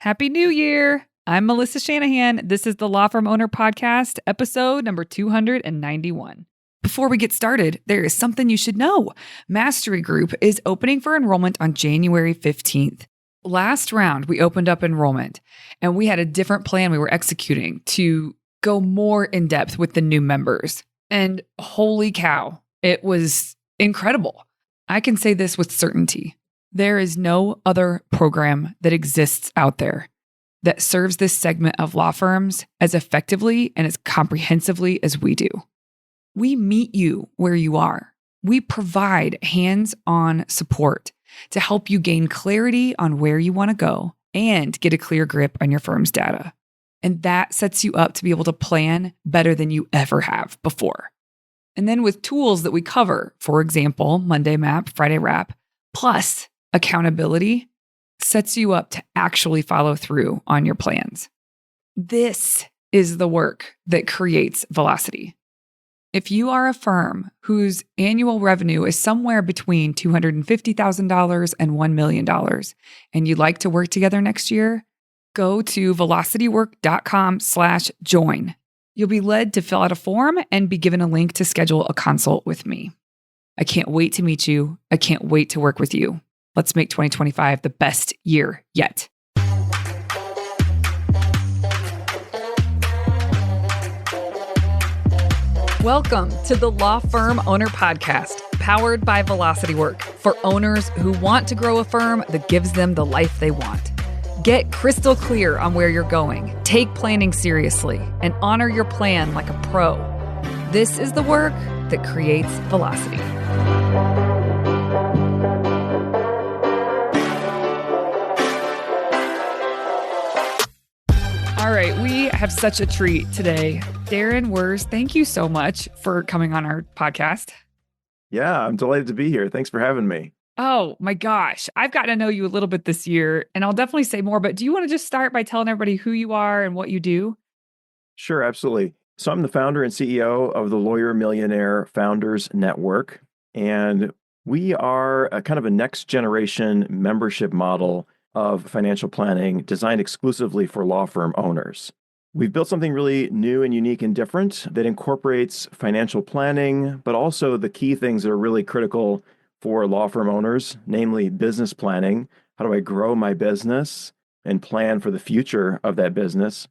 Happy New Year. I'm Melissa Shanahan. This is the Law Firm Owner Podcast, episode number 291. Before we get started, there is something you should know. Mastery Group is opening for enrollment on January 15th. Last round, we opened up enrollment, and we had a different plan we were executing to go more in depth with the new members. And holy cow, it was incredible. I can say this with certainty. There is no other program that exists out there that serves this segment of law firms as effectively and as comprehensively as we do. We meet you where you are. We provide hands-on support to help you gain clarity on where you want to go and get a clear grip on your firm's data. And that sets you up to be able to plan better than you ever have before. And then with tools that we cover, for example, Monday Map, Friday Wrap, plus accountability, sets you up to actually follow through on your plans. This is the work that creates velocity. If you are a firm whose annual revenue is somewhere between $250,000 and $1 million, and you'd like to work together next year, go to velocitywork.com/join. You'll be led to fill out a form and be given a link to schedule a consult with me. I can't wait to meet you. I can't wait to work with you. Let's make 2025 the best year yet. Welcome to the Law Firm Owner Podcast, powered by Velocity Work, for owners who want to grow a firm that gives them the life they want. Get crystal clear on where you're going, take planning seriously, and honor your plan like a pro. This is the work that creates velocity. All right, we have such a treat today. Darren, Wurz, thank you so much for coming on our podcast. Yeah, I'm delighted to be here. Thanks for having me. Oh my gosh, I've gotten to know you a little bit this year, and I'll definitely say more, but do you want to just start by telling everybody who you are and what you do? Sure, absolutely. So I'm the founder and CEO of the Lawyer Millionaire Founders Network, and we are a kind of a next generation membership model of financial planning designed exclusively for law firm owners. We've built something really new and unique and different that incorporates financial planning, but also the key things that are really critical for law firm owners, namely business planning. How do I grow my business and plan for the future of that business?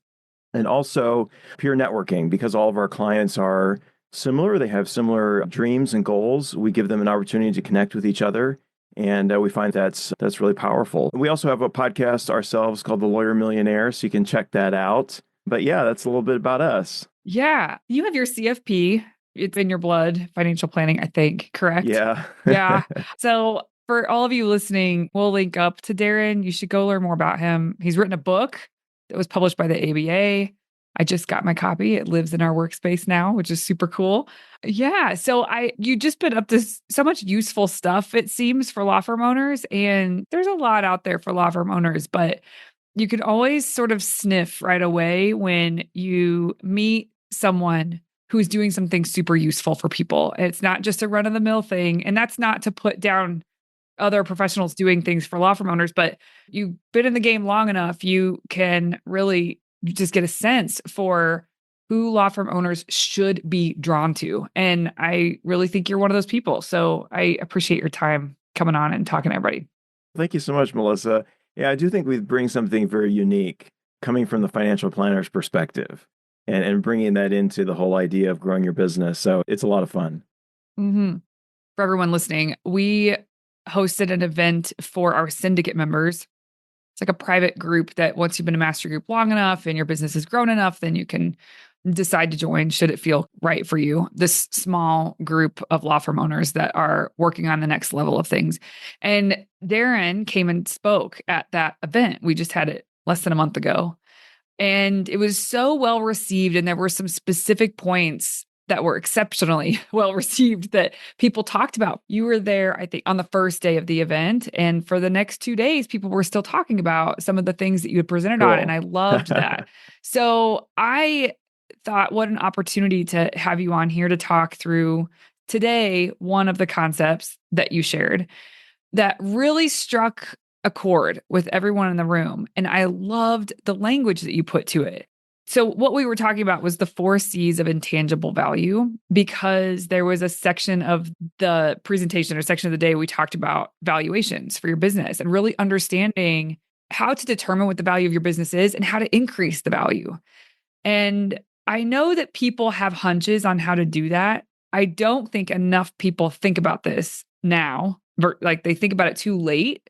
And also peer networking, because all of our clients are similar. They have similar dreams and goals. We give them an opportunity to connect with each other. And we find that's really powerful. We also have a podcast ourselves called The Lawyer Millionaire, so you can check that out. But yeah, that's a little bit about us. Yeah. You have your CFP. It's in your blood, financial planning, I think, correct? Yeah. Yeah. So for all of you listening, we'll link up to Darren. You should go learn more about him. He's written a book that was published by the ABA. I just got my copy. It lives in our workspace now, which is super cool. Yeah. So you just put up this so much useful stuff, it seems, for law firm owners. And there's a lot out there for law firm owners, but you can always sort of sniff right away when you meet someone who's doing something super useful for people. It's not just a run-of-the-mill thing. And that's not to put down other professionals doing things for law firm owners, but you've been in the game long enough, you can really just get a sense for who law firm owners should be drawn to. And I really think you're one of those people. So I appreciate your time coming on and talking to everybody. Thank you so much, Melissa. Yeah, I do think we bring something very unique coming from the financial planner's perspective and bringing that into the whole idea of growing your business. So it's a lot of fun. Mm-hmm. For everyone listening, we hosted an event for our syndicate members. It's like a private group that once you've been a master group long enough and your business has grown enough, then you can decide to join should it feel right for you. This small group of law firm owners that are working on the next level of things. And Darren came and spoke at that event. We just had it less than a month ago. And it was so well received. And there were some specific points that were exceptionally well received that people talked about. You were there, I think, on the first day of the event. And for the next 2 days, people were still talking about some of the things that you had presented on. And I loved that. So I thought, what an opportunity to have you on here to talk through today one of the concepts that you shared that really struck a chord with everyone in the room. And I loved the language that you put to it. So what we were talking about was the 4 C's of intangible value, because there was a section of the presentation or section of the day we talked about valuations for your business and really understanding how to determine what the value of your business is and how to increase the value. And I know that people have hunches on how to do that. I don't think enough people think about this now. Like they think about it too late.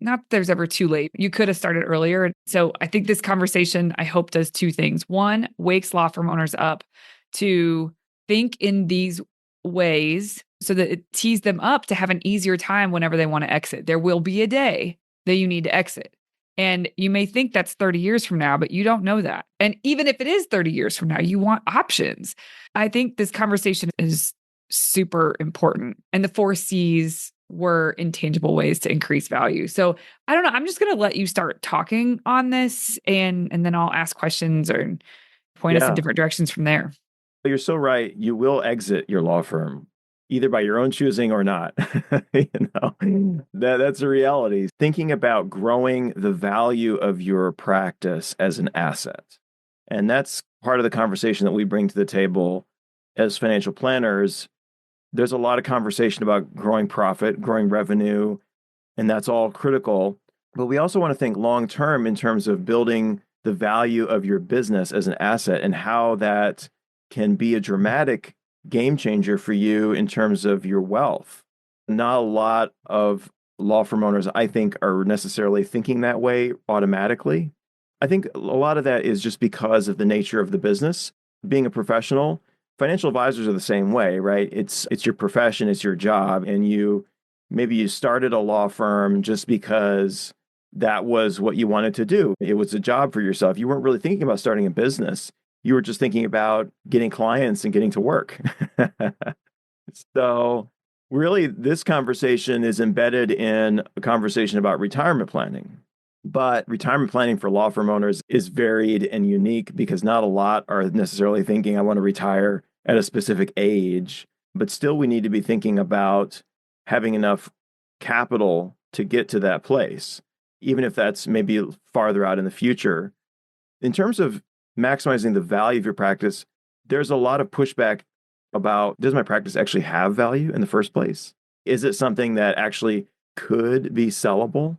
Not that there's ever too late. You could have started earlier. So I think this conversation, I hope, does 2 things. One, wakes law firm owners up to think in these ways so that it tees them up to have an easier time whenever they want to exit. There will be a day that you need to exit. And you may think that's 30 years from now, but you don't know that. And even if it is 30 years from now, you want options. I think this conversation is super important. And the 4 C's were intangible ways to increase value. So I don't know. I'm just going to let you start talking on this, and then I'll ask questions or point us in different directions from there. You're so right. You will exit your law firm either by your own choosing or not. That's a reality. Thinking about growing the value of your practice as an asset. And that's part of the conversation that we bring to the table as financial planners. There's a lot of conversation about growing profit, growing revenue, and that's all critical. But we also want to think long term in terms of building the value of your business as an asset and how that can be a dramatic game changer for you in terms of your wealth. Not a lot of law firm owners, I think, are necessarily thinking that way automatically. I think a lot of that is just because of the nature of the business. Being a professional, financial advisors are the same way, right? It's your profession, it's your job, and maybe you started a law firm just because that was what you wanted to do. It was a job for yourself. You weren't really thinking about starting a business. You were just thinking about getting clients and getting to work. So really, this conversation is embedded in a conversation about retirement planning. But retirement planning for law firm owners is varied and unique because not a lot are necessarily thinking, I want to retire at a specific age. But still, we need to be thinking about having enough capital to get to that place, even if that's maybe farther out in the future. In terms of maximizing the value of your practice, there's a lot of pushback about, does my practice actually have value in the first place? Is it something that actually could be sellable?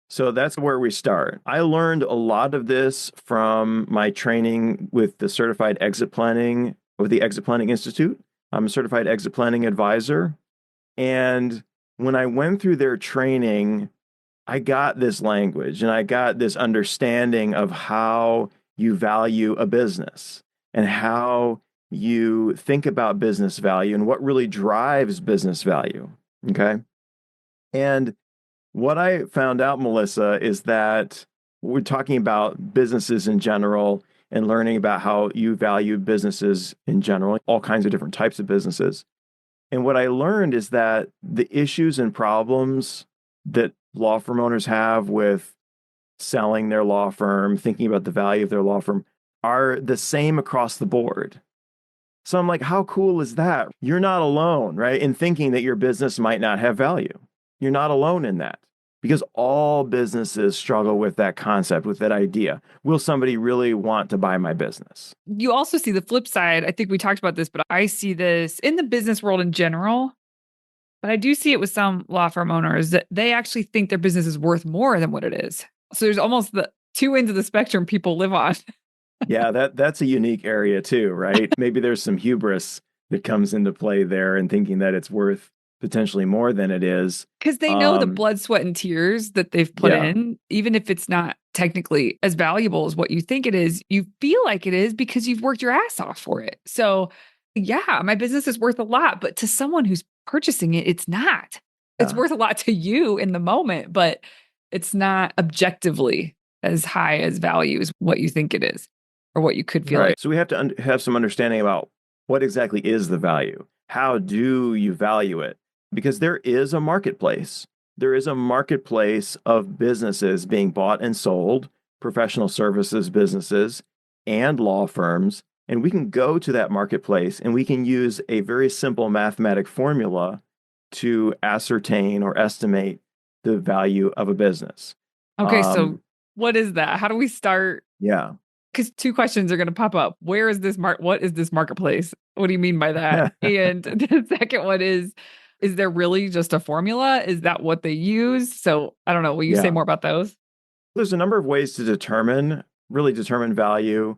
So that's where we start. I learned a lot of this from my training with the Certified Exit Planning, with the Exit Planning Institute. I'm a certified exit planning advisor. And when I went through their training, I got this language and I got this understanding of how you value a business and how you think about business value and what really drives business value. Okay. And what I found out, Melissa, is that we're talking about businesses in general and learning about how you value businesses in general, all kinds of different types of businesses. And what I learned is that the issues and problems that law firm owners have with selling their law firm, thinking about the value of their law firm, are the same across the board. So I'm like, how cool is that? You're not alone, right? In thinking that your business might not have value. You're not alone in that, because all businesses struggle with that concept, with that idea. Will somebody really want to buy my business? You also see the flip side. I think we talked about this, but I see this in the business world in general. But I do see it with some law firm owners that they actually think their business is worth more than what it is. So there's almost the 2 ends of the spectrum people live on. Yeah, that's a unique area too, right? Maybe there's some hubris that comes into play there and thinking that it's worth potentially more than it is. Because they know the blood, sweat, and tears that they've put in, even if it's not technically as valuable as what you think it is, you feel like it is because you've worked your ass off for it. So yeah, my business is worth a lot, but to someone who's purchasing it, it's not. It's worth a lot to you in the moment, but it's not objectively as high as value as what you think it is or what you could feel like. So we have to have some understanding about what exactly is the value. How do you value it? Because there is a marketplace. There is a marketplace of businesses being bought and sold, professional services businesses and law firms. And we can go to that marketplace and we can use a very simple mathematic formula to ascertain or estimate the value of a business. Okay, so what is that? How do we start? Yeah. Because two questions are going to pop up. Where is this what is this marketplace? What do you mean by that? And the second one is there really just a formula? Is that what they use? So I don't know. Will you say Yeah. more about those? There's a number of ways to really determine value.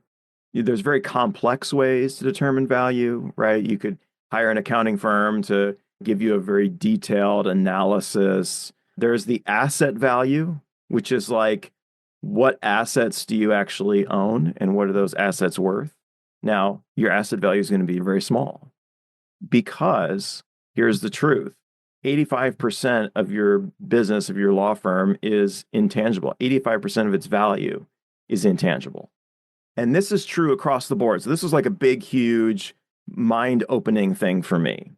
There's very complex ways to determine value, right? You could hire an accounting firm to give you a very detailed analysis. There's the asset value, which is like, what assets do you actually own and what are those assets worth? Now, your asset value is going to be very small because here's the truth. 85% of your business, of your law firm, is intangible. 85% of its value is intangible. And this is true across the board. So this was like a big, huge, mind-opening thing for me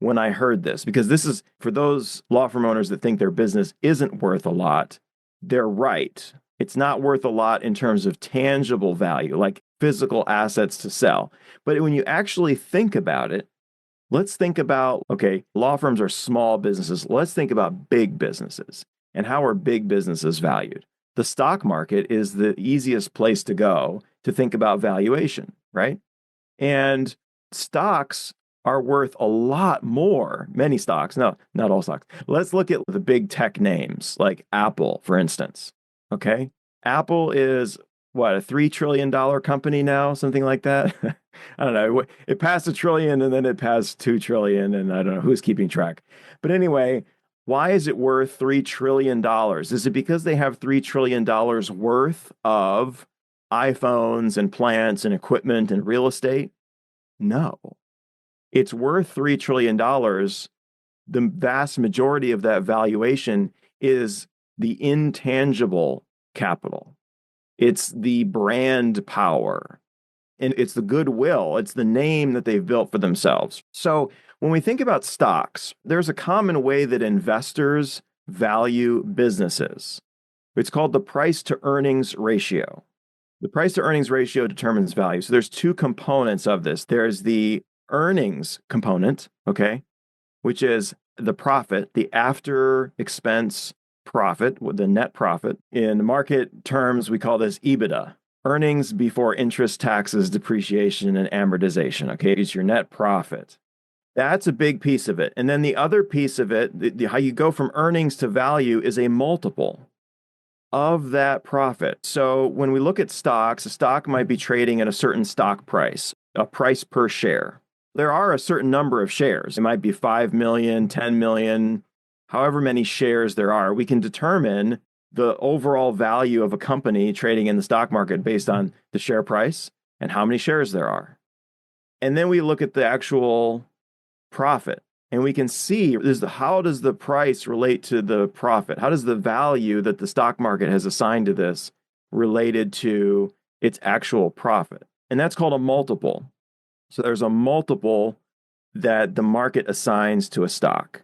when I heard this, because this is for those law firm owners that think their business isn't worth a lot. They're right. It's not worth a lot in terms of tangible value, like physical assets to sell. But when you actually think about it, let's think about, okay, law firms are small businesses. Let's think about big businesses. And how are big businesses valued? The stock market is the easiest place to go to think about valuation, right? And stocks are worth a lot more. Many stocks, no, not all stocks. Let's look at the big tech names like Apple, for instance. Okay. Apple is what, a $3 trillion company now, something like that. I don't know. It passed $1 trillion and then it passed $2 trillion, and I don't know who's keeping track. But anyway, why is it worth $3 trillion? Is it because they have $3 trillion worth of iPhones and plants and equipment and real estate? No. It's worth $3 trillion. The vast majority of that valuation is the intangible capital. It's the brand power, and it's the goodwill. It's the name that they've built for themselves. So when we think about stocks, there's a common way that investors value businesses. It's called the price to earnings ratio. The price to earnings ratio determines value. So there's two components of this. There's the earnings component, okay, which is the profit, the after expense profit, the net profit. In market terms, we call this EBITDA, earnings before interest, taxes, depreciation, and amortization. Okay, it's your net profit. That's a big piece of it. And then the other piece of it, how you go from earnings to value, is a multiple of that profit. So when we look at stocks, a stock might be trading at a certain stock price, a price per share. There are a certain number of shares. It might be 5 million, 10 million, however many shares there are. We can determine the overall value of a company trading in the stock market based on the share price and how many shares there are. And then we look at the actual profit, and we can see how does the price relate to the profit? How does the value that the stock market has assigned to this related to its actual profit? And that's called a multiple. So there's a multiple that the market assigns to a stock.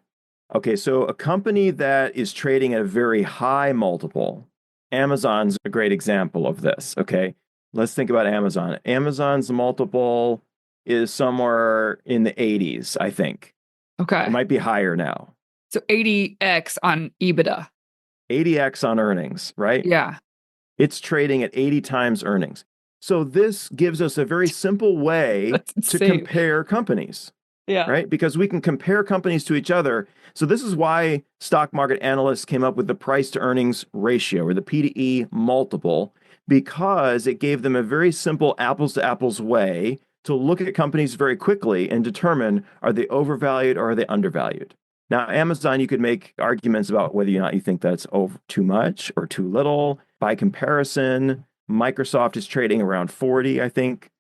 Okay, so a company that is trading at a very high multiple, Amazon's a great example of this, okay? Let's think about Amazon. Amazon's multiple is somewhere in the 80s, I think. Okay. It might be higher now. So 80x on EBITDA. 80x on earnings, right? Yeah. It's trading at 80 times earnings. So this gives us a very simple way to compare companies. Yeah. Right? Because we can compare companies to each other. So this is why stock market analysts came up with the price to earnings ratio, or the P/E multiple, because it gave them a very simple apples to apples way to look at companies very quickly and determine, are they overvalued or are they undervalued? Now, Amazon, you could make arguments about whether or not you think that's too much or too little. By comparison, Microsoft is trading around 40, I think,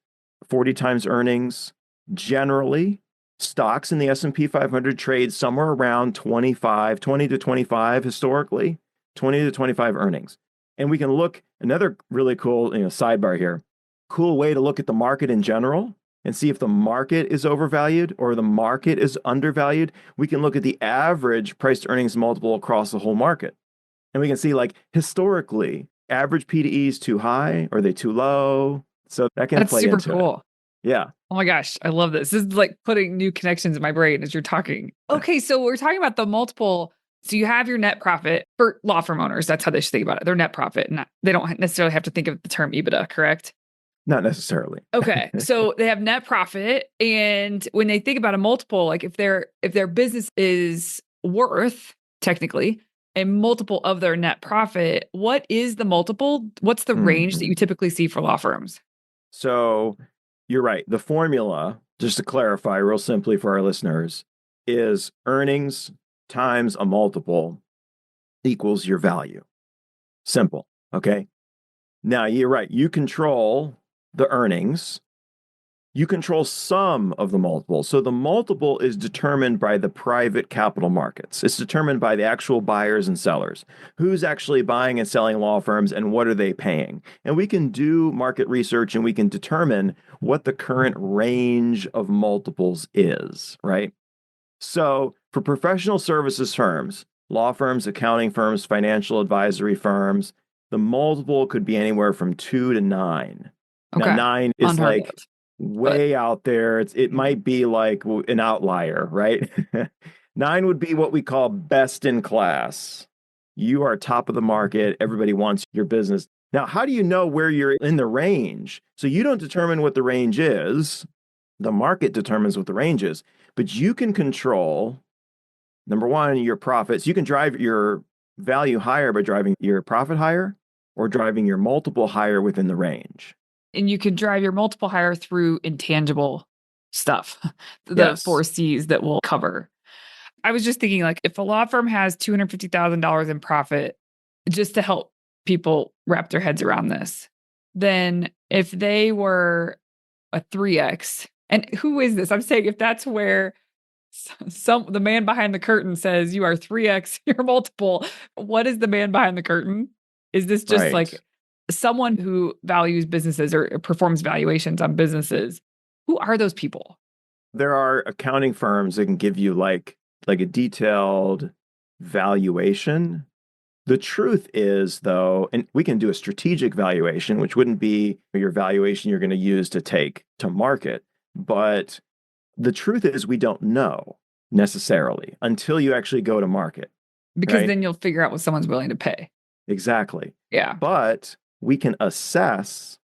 40 times earnings. Generally, stocks in the S&P 500 trade somewhere around 20 to 25 historically, 20 to 25 earnings. And we can look, another really cool sidebar here, cool way to look at the market in general and see if the market is overvalued or the market is undervalued. We can look at the average price to earnings multiple across the whole market. And we can see, like, historically, average P/E is too high, or are they too low? So that can play into it. That's super cool. Yeah. Oh my gosh, I love this. This is like putting new connections in my brain as you're talking. Okay, so we're talking about the multiple So you have your net profit for law firm owners. That's how they should think about it. Their net profit. They don't necessarily have to think of the term EBITDA, correct? Not necessarily. Okay. So they have net profit. And when they think about a multiple, like if their business is worth technically a multiple of their net profit, what is the multiple? What's the range that you typically see for law firms? So you're right. The formula, just to clarify real simply for our listeners, is earnings times a multiple equals your value. Simple. Okay. Now you're right. You control the earnings. You control some of the multiple. So the multiple is determined by the private capital markets. It's determined by the actual buyers and sellers. Who's actually buying and selling law firms and what are they paying? And we can do market research and we can determine what the current range of multiples is, right? So for professional services firms, law firms, accounting firms, financial advisory firms, the multiple could be anywhere from 2 to 9. Okay. Now, 9 is Unheard like of. way out there. It might be like an outlier, right? 9 would be what we call best in class. You are top of the market. Everybody wants your business. Now, how do you know where you're in the range? So you don't determine what the range is. The market determines what the range is, but you can control, number one, your profits. You can drive your value higher by driving your profit higher or driving your multiple higher within the range. And you can drive your multiple higher through intangible stuff, the Yes. 4 C's that we'll cover. I was just thinking, like, if a law firm has $250,000 in profit, just to help people wrap their heads around this, then if they were a 3X, and who is this? I'm saying if that's where the man behind the curtain says you are 3X your multiple, what is the man behind the curtain? Is this just Right. like someone who values businesses or performs valuations on businesses? Who are those people? There are accounting firms that can give you like a detailed valuation. The truth is, though, and we can do a strategic valuation, which wouldn't be your valuation you're going to use to take to market. But the truth is, we don't know necessarily until you actually go to market. Because right? then you'll figure out what someone's willing to pay. Exactly. Yeah. But we can assess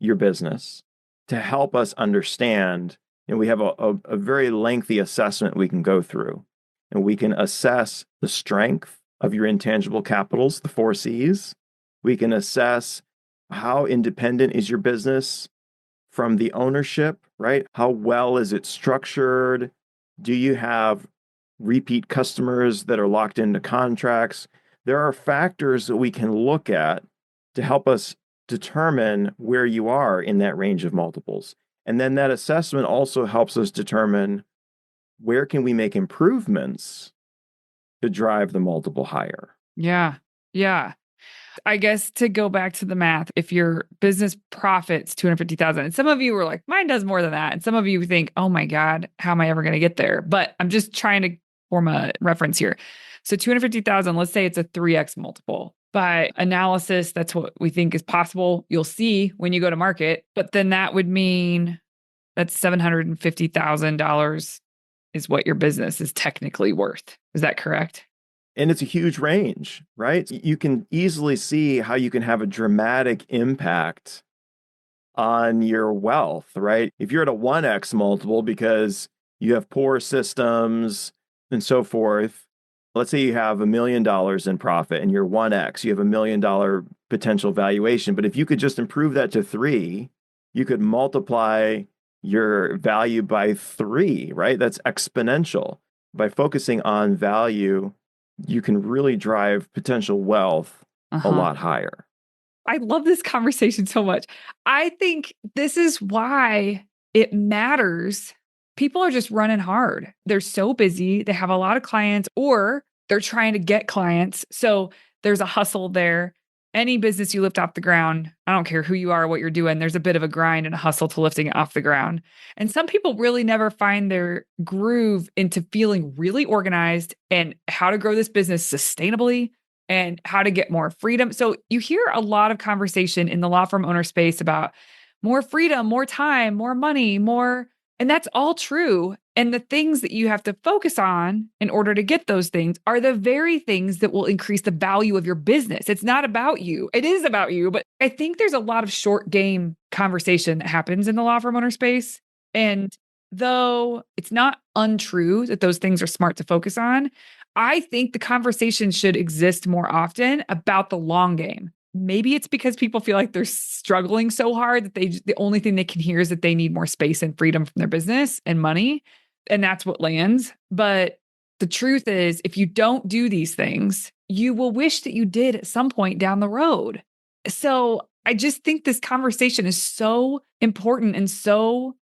your business to help us understand. And we have a very lengthy assessment we can go through. And we can assess the strength of your intangible capitals, the 4 C's. We can assess how independent is your business from the ownership, right? How well is it structured? Do you have repeat customers that are locked into contracts? There are factors that we can look at to help us determine where you are in that range of multiples. And then that assessment also helps us determine where can we make improvements to drive the multiple higher. Yeah. Yeah. I guess to go back to the math, if your business profits 250,000, and some of you were like, mine does more than that. And some of you think, oh my God, how am I ever going to get there? But I'm just trying to form a reference here. So 250,000, let's say it's a 3X multiple. By analysis, that's what we think is possible. You'll see when you go to market, but then that would mean that $750,000 is what your business is technically worth. Is that correct? And it's a huge range, right? You can easily see how you can have a dramatic impact on your wealth, right? If you're at a 1X multiple because you have poor systems and so forth, let's say you have $1 million in profit and you're 1X, you have $1 million potential valuation. But if you could just improve that to 3, you could multiply your value by 3, right? That's exponential. By focusing on value, you can really drive potential wealth a lot higher. I love this conversation so much. I think this is why it matters. People are just running hard. They're so busy. They have a lot of clients or they're trying to get clients. So there's a hustle there. Any business you lift off the ground, I don't care who you are, what you're doing, there's a bit of a grind and a hustle to lifting it off the ground. And some people really never find their groove into feeling really organized and how to grow this business sustainably and how to get more freedom. So you hear a lot of conversation in the law firm owner space about more freedom, more time, more money, more And that's all true. And the things that you have to focus on in order to get those things are the very things that will increase the value of your business. It's not about you. It is about you. But I think there's a lot of short game conversation that happens in the law firm owner space. And though it's not untrue that those things are smart to focus on, I think the conversation should exist more often about the long game. Maybe it's because people feel like they're struggling so hard that the only thing they can hear is that they need more space and freedom from their business and money. And that's what lands. But the truth is, if you don't do these things, you will wish that you did at some point down the road. So I just think this conversation is so important and so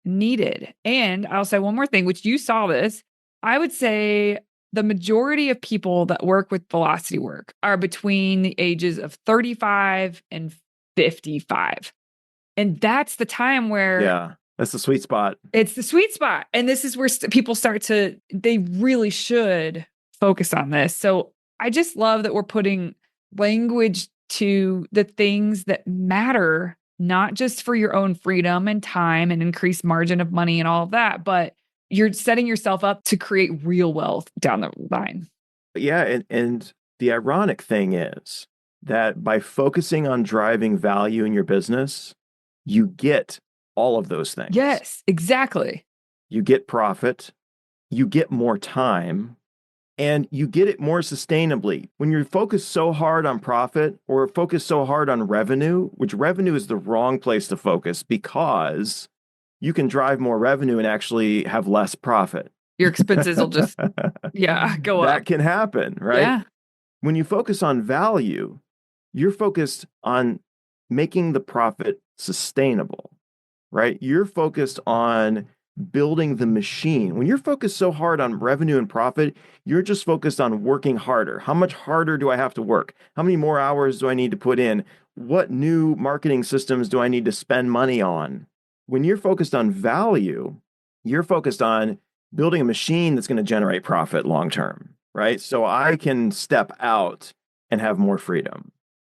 needed. And I'll say one more thing, which you saw this. I would say the majority of people that work with velocity work are between the ages of 35 and 55. And that's the time where that's the sweet spot. It's the sweet spot. And this is where people they really should focus on this. So I just love that we're putting language to the things that matter, not just for your own freedom and time and increased margin of money and all of that, but you're setting yourself up to create real wealth down the line. Yeah. And the ironic thing is that by focusing on driving value in your business, you get all of those things. Yes, exactly. You get profit, you get more time, and you get it more sustainably. When you're focused so hard on profit or focused so hard on revenue, which revenue is the wrong place to focus because you can drive more revenue and actually have less profit. Your expenses will just, go up. That can happen, right? Yeah. When you focus on value, you're focused on making the profit sustainable, right? You're focused on building the machine. When you're focused so hard on revenue and profit, you're just focused on working harder. How much harder do I have to work? How many more hours do I need to put in? What new marketing systems do I need to spend money on? When you're focused on value, you're focused on building a machine that's going to generate profit long term, right? So I can step out and have more freedom.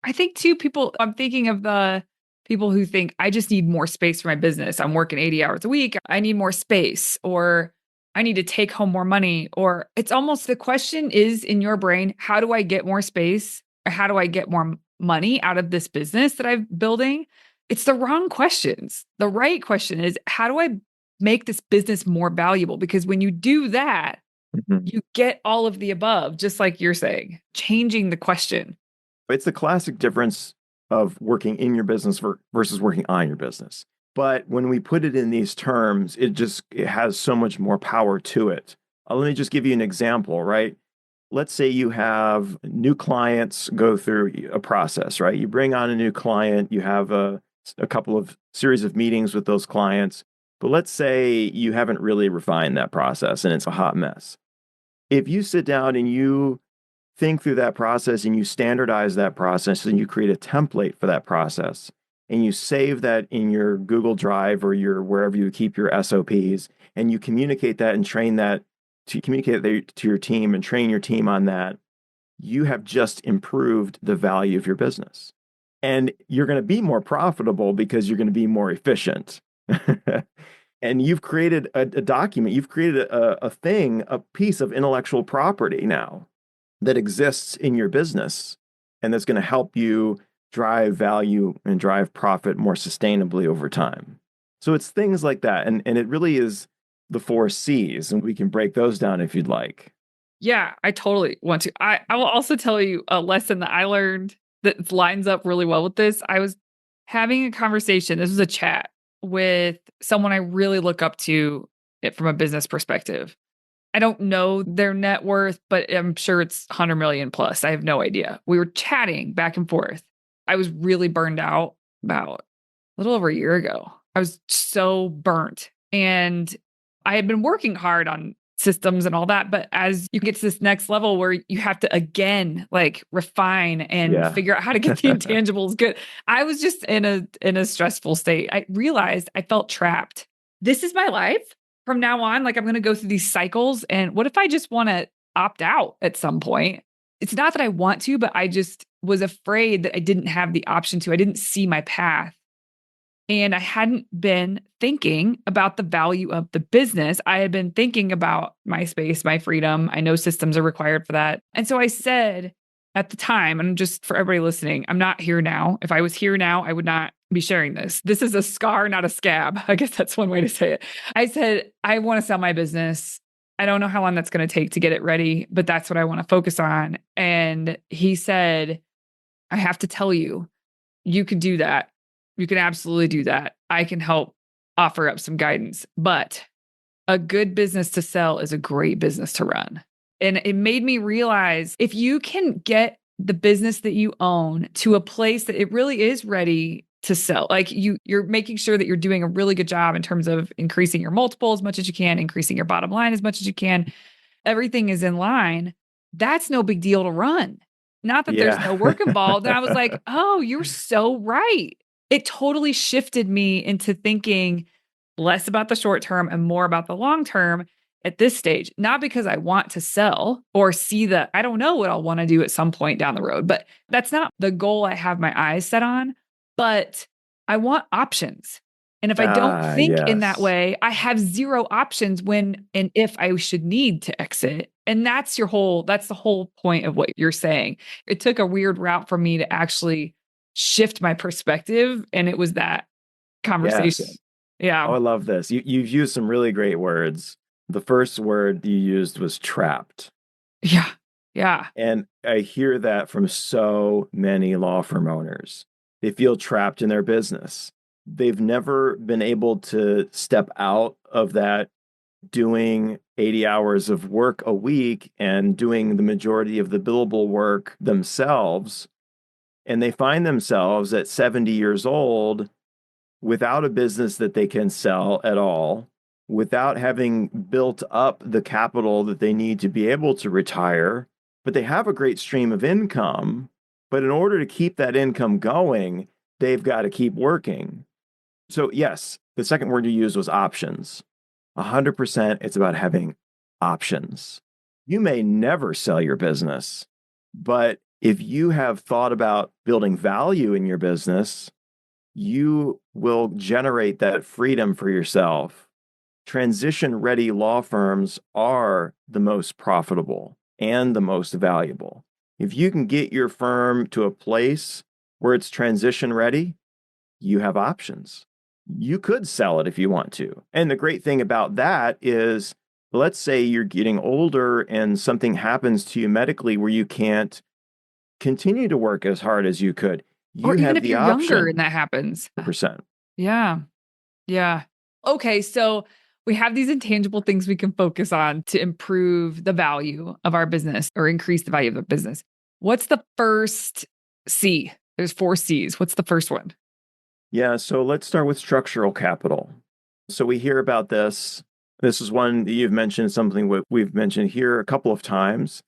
I think too, I'm thinking of the people who think, I just need more space for my business. I'm working 80 hours a week. I need more space, or I need to take home more money. Or it's almost the question is in your brain, how do I get more space? Or how do I get more money out of this business that I'm building? It's the wrong questions. The right question is, how do I make this business more valuable? Because when you do that, you get all of the above, just like you're saying, changing the question. It's the classic difference of working in your business versus working on your business. But when we put it in these terms, it has so much more power to it. Let me just give you an example, right? Let's say you have new clients go through a process, right? You bring on a new client, you have a couple of series of meetings with those clients, but let's say you haven't really refined that process and it's a hot mess. If you sit down and you think through that process and you standardize that process and you create a template for that process and you save that in your Google Drive or wherever you keep your SOPs, and you communicate that and train that to communicate that to your team and train your team on that, you have just improved the value of your business. And you're going to be more profitable because you're going to be more efficient. And you've created a document, you've created a piece of intellectual property now that exists in your business and that's going to help you drive value and drive profit more sustainably over time. So it's things like that. And it really is the 4 C's, and we can break those down if you'd like. Yeah, I totally want to. I will also tell you a lesson that I learned that lines up really well with this. I was having a conversation. This was a chat with someone I really look up to from a business perspective. I don't know their net worth, but I'm sure it's 100 million plus. I have no idea. We were chatting back and forth. I was really burned out about a little over a year ago. I was so burnt, and I had been working hard on systems and all that. But as you get to this next level where you have to again, like refine and figure out how to get the intangibles good. I was just in a stressful state. I realized I felt trapped. This is my life. From now on, like I'm going to go through these cycles. And what if I just want to opt out at some point? It's not that I want to, but I just was afraid that I didn't have the option to. I didn't see my path. And I hadn't been thinking about the value of the business. I had been thinking about my space, my freedom. I know systems are required for that. And so I said at the time, and just for everybody listening, I'm not here now. If I was here now, I would not be sharing this. This is a scar, not a scab. I guess that's one way to say it. I said, I want to sell my business. I don't know how long that's going to take to get it ready, but that's what I want to focus on. And he said, I have to tell you, you could do that. You can absolutely do that. I can help offer up some guidance, but a good business to sell is a great business to run. And it made me realize if you can get the business that you own to a place that it really is ready to sell, like you're making sure that you're doing a really good job in terms of increasing your multiple as much as you can, increasing your bottom line as much as you can, everything is in line. That's no big deal to run. Not that there's no work involved. And I was like, oh, you're so right. It totally shifted me into thinking less about the short term and more about the long term at this stage. Not because I want to sell or see that I don't know what I'll want to do at some point down the road, but that's not the goal I have my eyes set on. But I want options. And if I don't think in that way, I have zero options when and if I should need to exit. And that's the whole point of what you're saying. It took a weird route for me to actually shift my perspective. And it was that conversation. Yes. Yeah. Oh, I love this. You've used some really great words. The first word you used was trapped. Yeah. Yeah. And I hear that from so many law firm owners. They feel trapped in their business. They've never been able to step out of that doing 80 hours of work a week and doing the majority of the billable work themselves. And they find themselves at 70 years old without a business that they can sell at all, without having built up the capital that they need to be able to retire. But they have a great stream of income. But in order to keep that income going, they've got to keep working. So yes, the second word you used was options. 100%, it's about having options. You may never sell your business, but if you have thought about building value in your business, you will generate that freedom for yourself. Transition-ready law firms are the most profitable and the most valuable. If you can get your firm to a place where it's transition-ready, you have options. You could sell it if you want to. And the great thing about that is, let's say you're getting older and something happens to you medically where you can't continue to work as hard as you could. You Or even have if the you're option. younger and that happens. 100%. Yeah. Yeah. Okay. So we have these intangible things we can focus on to improve the value of our business or increase the value of the business. What's the first C? There's 4 C's. What's the first one? Yeah, so let's start with structural capital. So we hear about this. This is one that you've mentioned, something we've mentioned here a couple of times.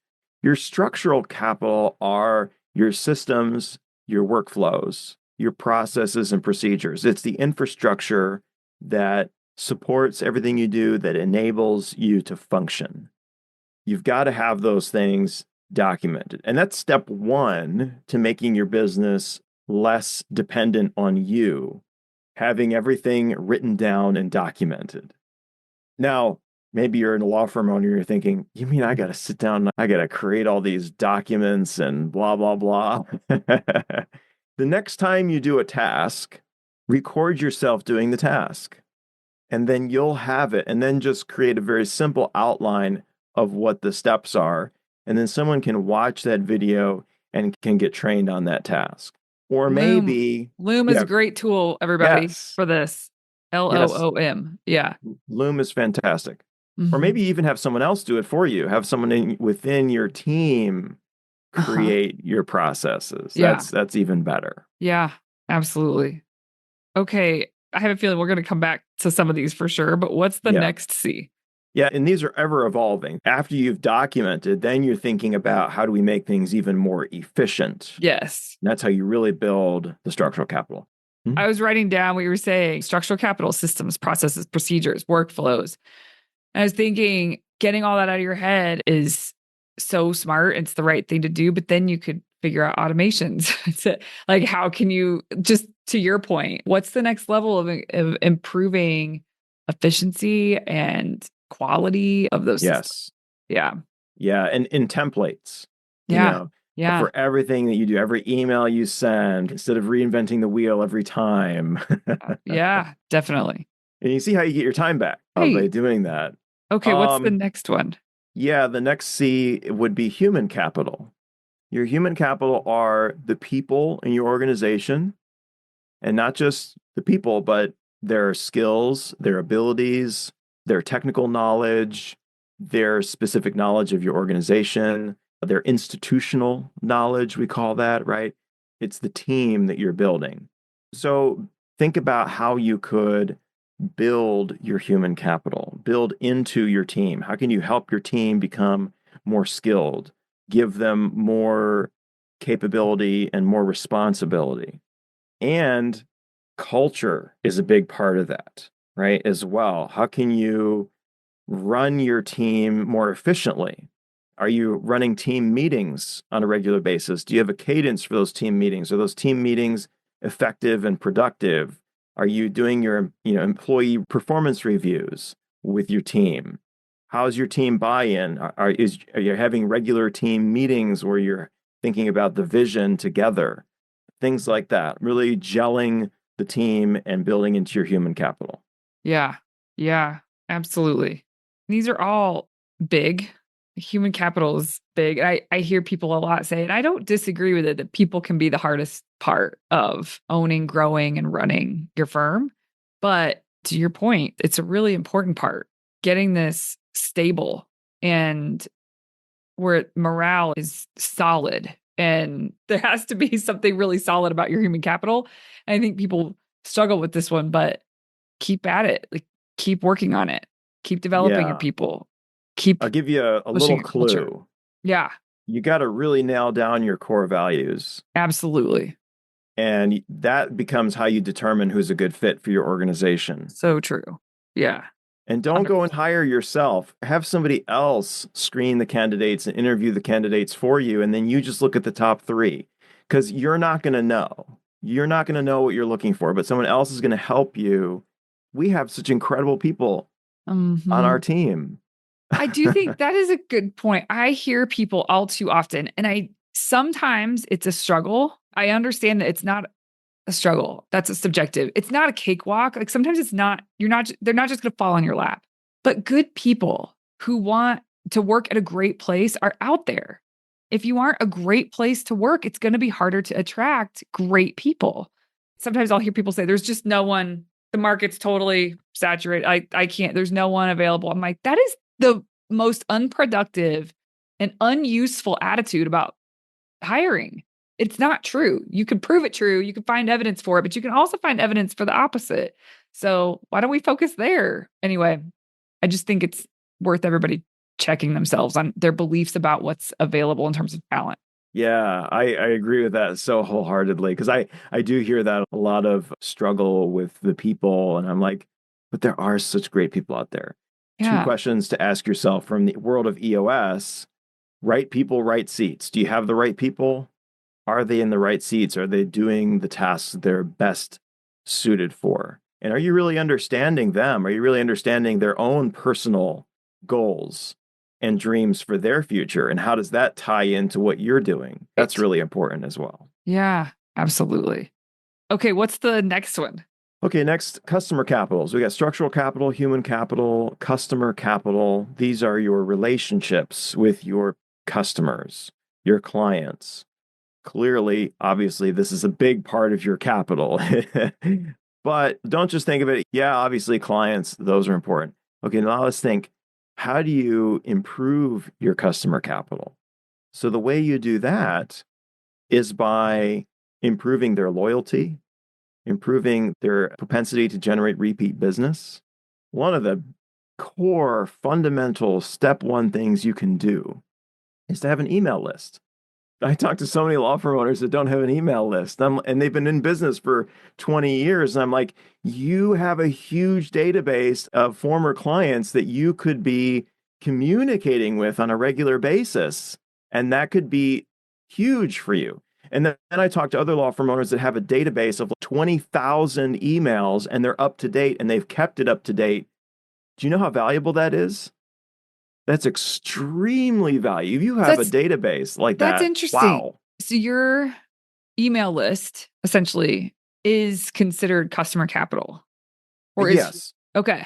Your structural capital are your systems, your workflows, your processes and procedures. It's the infrastructure that supports everything you do, that enables you to function. You've got to have those things documented. And that's step one to making your business less dependent on you, having everything written down and documented. Now, maybe you're in a law firm owner, you're thinking, you mean I got to sit down, I got to create all these documents and blah, blah, blah. The next time you do a task, record yourself doing the task, and then you'll have it. And then just create a very simple outline of what the steps are. And then someone can watch that video and can get trained on that task. Or maybe Loom is a great tool, everybody, for this. Loom. Yeah. Loom is fantastic. Or maybe even have someone else do it for you. Have someone within your team create your processes. That's even better. Yeah, absolutely. Okay. I have a feeling we're going to come back to some of these for sure, but what's the next C? Yeah, and these are ever evolving. After you've documented, then you're thinking about how do we make things even more efficient? Yes. And that's how you really build the structural capital. I was writing down what you were saying: structural capital, systems, processes, procedures, workflows. And I was thinking, getting all that out of your head is so smart. It's the right thing to do, but then you could figure out automations. Like, how can you, just to your point, what's the next level of improving efficiency and quality of those systems? Yes. Yeah. Yeah. And in templates, Yeah. Yeah. for everything that you do, every email you send, instead of reinventing the wheel every time. Yeah, definitely. And you see how you get your time back by Right. doing that. Okay. What's the next one? Yeah, the next C would be human capital. Your human capital are the people in your organization, and not just the people, but their skills, their abilities, their technical knowledge, their specific knowledge of your organization, their institutional knowledge, we call that, right? It's the team that you're building. So think about how you could build your human capital, build into your team. How can you help your team become more skilled, give them more capability and more responsibility? And culture is a big part of that, right? As well. How can you run your team more efficiently? Are you running team meetings on a regular basis? Do you have a cadence for those team meetings? Are those team meetings effective and productive? Are you doing your, employee performance reviews with your team? How's your team buy-in? Are you having regular team meetings where you're thinking about the vision together? Things like that, really gelling the team and building into your human capital. Yeah. Yeah, absolutely. These are all big. Human capital is big. I hear people a lot say, and I don't disagree with it, that people can be the hardest part of owning, growing, and running your firm. But to your point, it's a really important part, getting this stable and where morale is solid. And there has to be something really solid about your human capital. And I think people struggle with this one, but keep at it. Like, keep working on it. Keep developing your Yeah. people. Keep I'll give you a pushing little your culture. clue. Yeah, You got to really nail down your core values. absolutely. And that becomes how you determine who's a good fit for your organization. So true. Yeah. And don't go and hire yourself. Have somebody else screen the candidates and interview the candidates for you. And then you just look at the top three because you're not going to know. You're not going to know what you're looking for, but someone else is going to help you. We have such incredible people on our team. I do think that is a good point. I hear people all too often, and sometimes it's a struggle. I understand that it's not a struggle. That's a subjective. It's not a cakewalk. Like, sometimes it's not, they're not just going to fall on your lap. But good people who want to work at a great place are out there. If you aren't a great place to work, it's going to be harder to attract great people. Sometimes I'll hear people say, there's just no one, the market's totally saturated. I can't, there's no one available. I'm like, that is the most unproductive and unuseful attitude about hiring. It's not true. You can prove it true. You can find evidence for it, but you can also find evidence for the opposite. So why don't we focus there? Anyway, I just think it's worth everybody checking themselves on their beliefs about what's available in terms of talent. Yeah, I agree with that so wholeheartedly because I do hear that a lot of struggle with the people. And I'm like, but there are such great people out there. Two Yeah. questions to ask yourself from the world of EOS: right people, right seats. Do you have the right people? Are they in the right seats? Are they doing the tasks they're best suited for? And are you really understanding them? Are you really understanding their own personal goals and dreams for their future? And how does that tie into what you're doing? That's really important as well. Yeah, absolutely. Okay, what's the next one? Okay, next, customer capital. So we got structural capital, human capital, customer capital. These are your relationships with your customers, your clients. Clearly, obviously, this is a big part of your capital. But don't just think of it, yeah, obviously, clients, those are important. Okay, now let's think, how do you improve your customer capital? So the way you do that is by improving their loyalty, improving their propensity to generate repeat business. One of the core fundamental step one things you can do is to have an email list. I talk to so many law firm owners that don't have an email list, and they've been in business for 20 years. And I'm like, you have a huge database of former clients that you could be communicating with on a regular basis. And that could be huge for you. And then I talk to other law firm owners that have a database of 20,000 emails and they're up to date and they've kept it up to date. Do you know how valuable that is? That's extremely valuable. If you have a database like That's that, interesting. wow. So your email list essentially is considered customer capital. Or yes. Okay.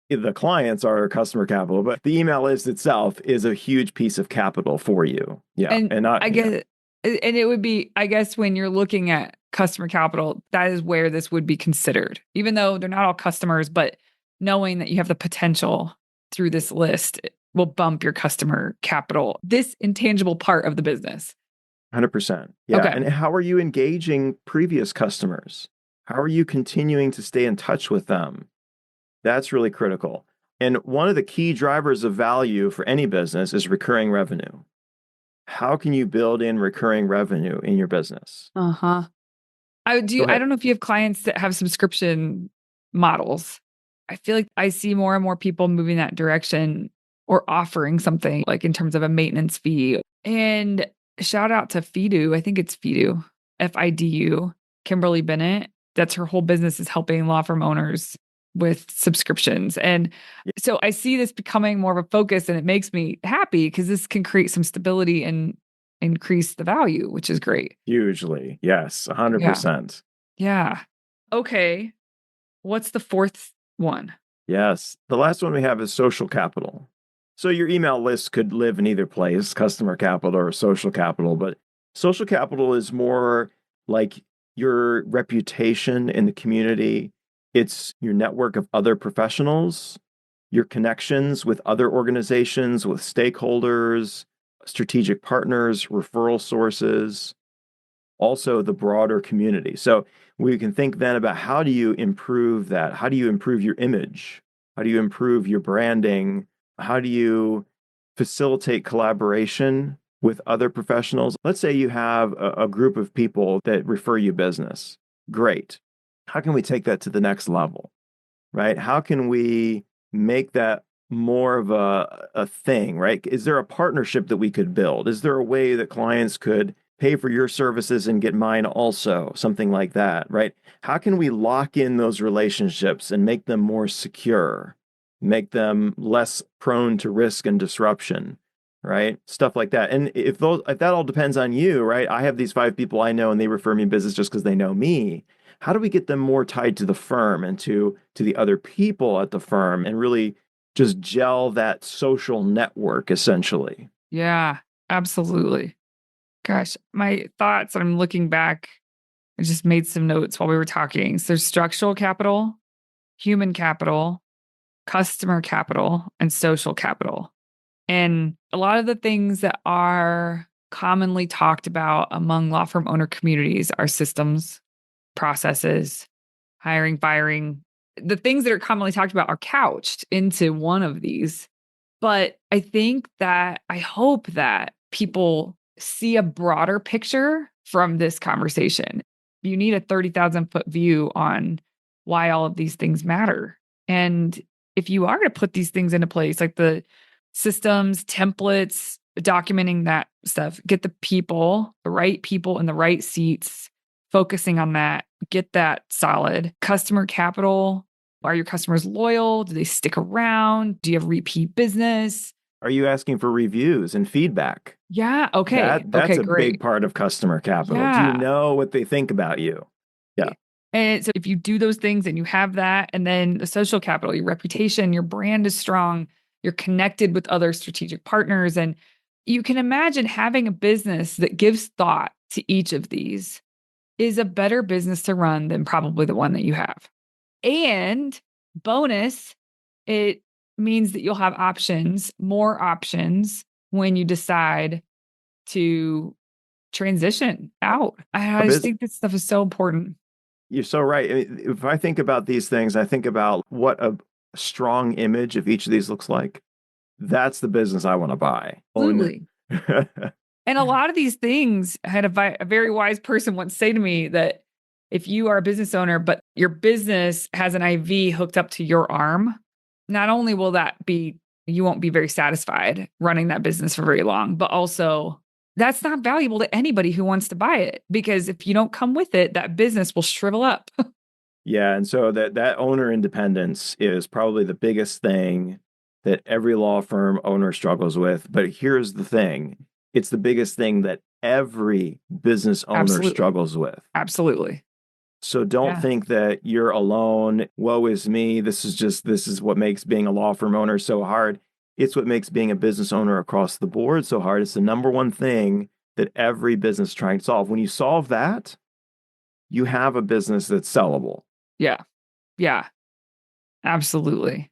The clients are customer capital, but the email list itself is a huge piece of capital for you. Yeah. And I guess, and it would be, I guess, when you're looking at customer capital, that is where this would be considered, even though they're not all customers, but knowing that you have the potential through this list will bump your customer capital, this intangible part of the business. 100%. Yeah. Okay. And how are you engaging previous customers? How are you continuing to stay in touch with them? That's really critical. And one of the key drivers of value for any business is recurring revenue. How can you build in recurring revenue in your business? Uh-huh. I don't know if you have clients that have subscription models. I feel like I see more and more people moving that direction or offering something like in terms of a maintenance fee. And shout out to Fidu. I think it's Fidu, Fidu, Kimberly Bennett. That's her whole business, is helping law firm owners with subscriptions. And so I see this becoming more of a focus, and it makes me happy because this can create some stability and increase the value, which is great. Hugely. Yes, 100%. Yeah. Okay. What's the fourth one? Yes. The last one we have is social capital. So your email list could live in either place, customer capital or social capital, but social capital is more like your reputation in the community. It's your network of other professionals, your connections with other organizations, with stakeholders, strategic partners, referral sources, also the broader community. So we can think then about, how do you improve that? How do you improve your image? How do you improve your branding? How do you facilitate collaboration with other professionals? Let's say you have a group of people that refer you business. Great. How can we take that to the next level, right? How can we make that more of a thing, right? Is there a partnership that we could build? Is there a way that clients could pay for your services and get mine also? Something like that, right? How can we lock in those relationships and make them more secure, make them less prone to risk and disruption, right? Stuff like that. And if that all depends on you, right? I have these 5 people I know and they refer me business just because they know me. How do we get them more tied to the firm and to the other people at the firm and really just gel that social network, essentially? Yeah, absolutely. Gosh, my thoughts, I'm looking back, I just made some notes while we were talking. So there's structural capital, human capital, customer capital, and social capital. And a lot of the things that are commonly talked about among law firm owner communities are systems, processes, hiring, firing. The things that are commonly talked about are couched into one of these. But I hope that people see a broader picture from this conversation. You need a 30,000-foot view on why all of these things matter. And if you are going to put these things into place, like the systems, templates, documenting that stuff, get the right people in the right seats, focusing on that, get that solid. Customer capital. Are your customers loyal? Do they stick around? Do you have repeat business? Are you asking for reviews and feedback? Yeah. Okay. That's a Great. big part of customer capital. Yeah. Do you know what they think about you? Yeah. And so if you do those things and you have that, and then the social capital, your reputation, your brand is strong, you're connected with other strategic partners, and you can imagine having a business that gives thought to each of these is a better business to run than probably the one that you have. And bonus, it means that you'll have options, more options when you decide to transition out. I just think this stuff is so important. You're so right. If I think about these things, I think about what a strong image of each of these looks like. That's the business I want to buy. Absolutely. And a lot of these things, I had a very wise person once say to me that if you are a business owner, but your business has an IV hooked up to your arm, not only will you won't be very satisfied running that business for very long, but also that's not valuable to anybody who wants to buy it, because if you don't come with it, that business will shrivel up. Yeah, and so that owner independence is probably the biggest thing that every law firm owner struggles with. But here's the thing. It's the biggest thing that every business owner Absolutely. struggles with. Absolutely. So don't Yeah. think that you're alone. Woe is me. This is what makes being a law firm owner so hard. It's what makes being a business owner across the board so hard. It's the number one thing that every business is trying to solve. When you solve that, you have a business that's sellable. Yeah. Yeah. Absolutely.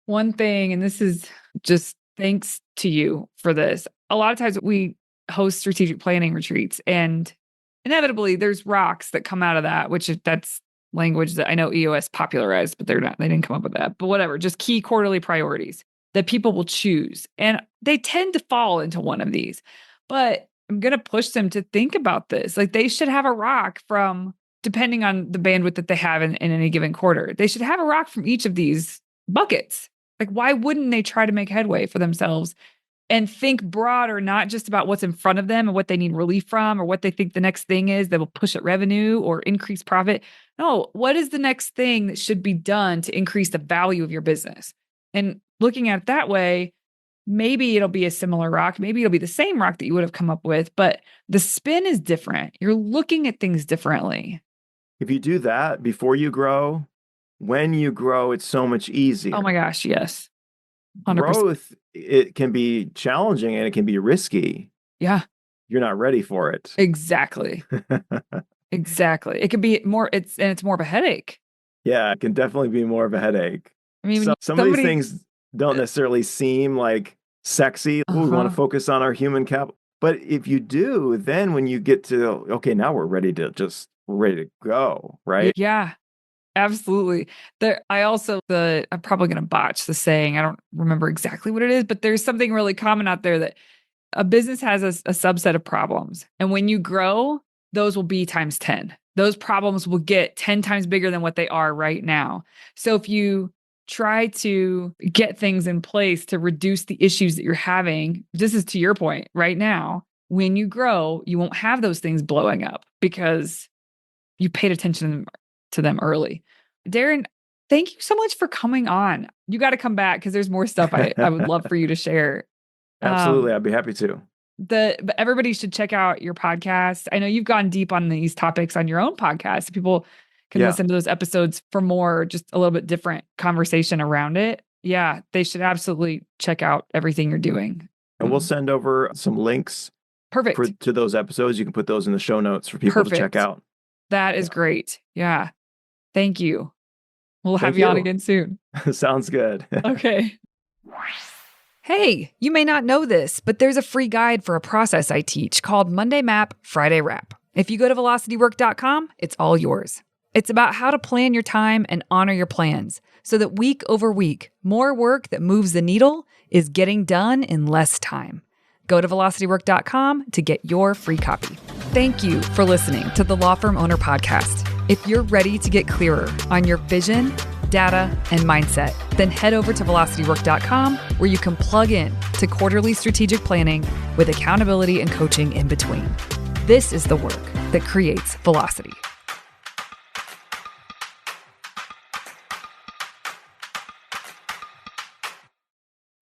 One thing, and this is just thanks to you for this. A lot of times we host strategic planning retreats, and inevitably there's rocks that come out of that, which that's language that I know EOS popularized, but they didn't come up with that. But whatever, just key quarterly priorities that people will choose. And they tend to fall into one of these. But I'm going to push them to think about this. Like, they should have a rock from, depending on the bandwidth that they have in any given quarter, they should have a rock from each of these buckets. Like, why wouldn't they try to make headway for themselves and think broader, not just about what's in front of them and what they need relief from or what they think the next thing is that will push at revenue or increase profit? No, what is the next thing that should be done to increase the value of your business? And looking at it that way, maybe it'll be a similar rock. Maybe it'll be the same rock that you would have come up with, but the spin is different. You're looking at things differently. If you do that before you grow, when you grow, it's so much easier. Oh my gosh, yes. 100%. Growth, it can be challenging and it can be risky. Yeah. You're not ready for it. Exactly. Exactly. It could be more, it's more of a headache. Yeah, it can definitely be more of a headache. I mean, some of these things don't necessarily seem like sexy. Ooh, we want to focus on our human capital. But if you do, then when you get to, okay, now we're ready to go, right? Yeah, absolutely. I'm probably going to botch the saying. I don't remember exactly what it is, but there's something really common out there that a business has a subset of problems. And when you grow, those will be times 10. Those problems will get 10 times bigger than what they are right now. So if you try to get things in place to reduce the issues that you're having, this is to your point right now, when you grow, you won't have those things blowing up because you paid attention to them early. Darren, thank you so much for coming on. You got to come back because there's more stuff I would love for you to share. Absolutely. I'd be happy to. But everybody should check out your podcast. I know you've gone deep on these topics on your own podcast. People can listen to those episodes for more, just a little bit different conversation around it. Yeah, they should absolutely check out everything you're doing. And we'll send over some links to those episodes. You can put those in the show notes for people to check out. That is great. Yeah. Thank you. We'll have you on again soon. Sounds good. Okay. Hey, you may not know this, but there's a free guide for a process I teach called Monday Map, Friday Wrap. If you go to velocitywork.com, it's all yours. It's about how to plan your time and honor your plans so that week over week, more work that moves the needle is getting done in less time. Go to velocitywork.com to get your free copy. Thank you for listening to the Law Firm Owner Podcast. If you're ready to get clearer on your vision, data, and mindset, then head over to velocitywork.com where you can plug in to quarterly strategic planning with accountability and coaching in between. This is the work that creates velocity.